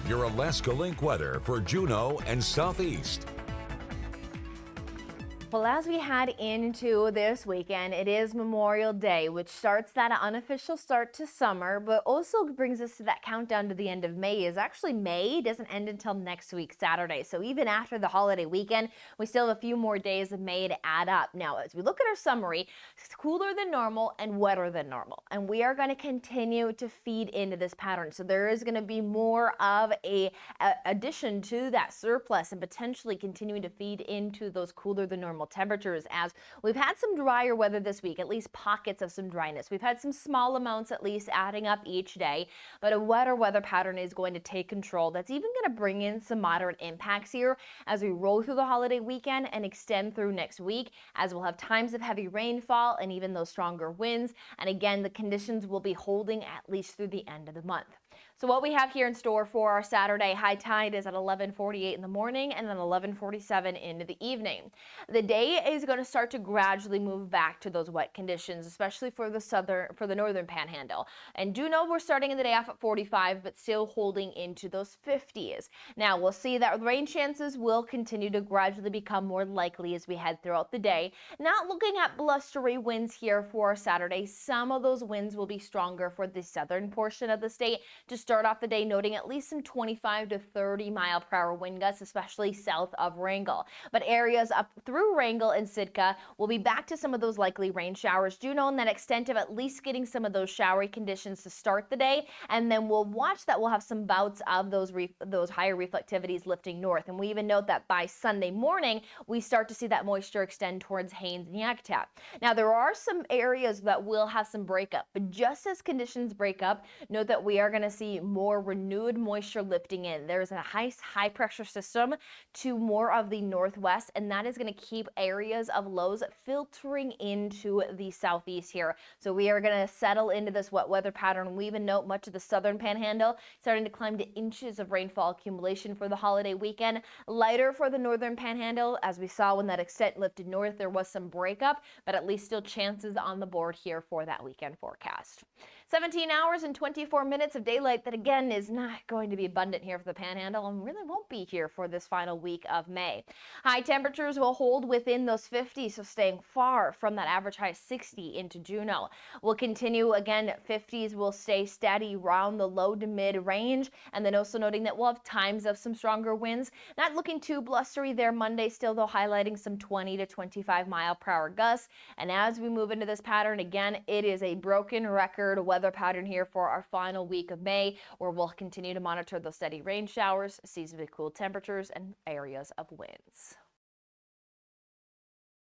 your Alaska Link weather for Juneau and Southeast. Well, as we head into this weekend, it is Memorial Day, which starts that unofficial start to summer, but also brings us to that countdown to the end of May. Is actually May doesn't end until next week, Saturday. So even after the holiday weekend, we still have a few more days of May to add up. Now, as we look at our summary, it's cooler than normal and wetter than normal. And we are going to continue to feed into this pattern. So there is going to be more of a addition to that surplus and potentially continuing to feed into those cooler than normal temperatures, as we've had some drier weather this week, at least pockets of some dryness. We've had some small amounts at least adding up each day, but a wetter weather pattern is going to take control. That's even going to bring in some moderate impacts here as we roll through the holiday weekend and extend through next week, as we'll have times of heavy rainfall and even those stronger winds. And again, the conditions will be holding at least through the end of the month. So what we have here in store for our Saturday, high tide is at 11:48 in the morning and then 11:47 into the evening. The day is going to start to gradually move back to those wet conditions, especially for the northern panhandle. And Juneau, we're starting in the day off at 45, but still holding into those 50s. Now we'll see that rain chances will continue to gradually become more likely as we head throughout the day. Not looking at blustery winds here for our Saturday. Some of those winds will be stronger for the southern portion of the state. To start off the day, noting at least some 25 to 30 mile per hour wind gusts, especially south of Wrangell. But areas up through Wrangell and Sitka will be back to some of those likely rain showers. Do know in that extent of at least getting some of those showery conditions to start the day, and then we'll watch that we'll have some bouts of those higher reflectivities lifting north. And we even note that by Sunday morning, we start to see that moisture extend towards Haines and Yakutat. Now there are some areas that will have some breakup, but just as conditions break up, note that we are going to see more renewed moisture lifting in. There's a high pressure system to more of the northwest, and that is going to keep areas of lows filtering into the southeast here. So we are going to settle into this wet weather pattern. We even note much of the southern panhandle starting to climb to inches of rainfall accumulation for the holiday weekend. Lighter for the northern panhandle, as we saw when that extent lifted north, there was some breakup, but at least still chances on the board here for that weekend forecast. 17 hours and 24 minutes of daylight that again is not going to be abundant here for the panhandle and really won't be here for this final week of May. High temperatures will hold within those 50s, so staying far from that average high 60 into Juneau. We'll continue again, 50s will stay steady around the low to mid range, and then also noting that we'll have times of some stronger winds. Not looking too blustery there Monday, still though highlighting some 20 to 25 mile per hour gusts. And as we move into this pattern again, it is a broken record weather pattern here for our final week of May, where we'll continue to monitor those steady rain showers, seasonably cool temperatures, and areas of winds.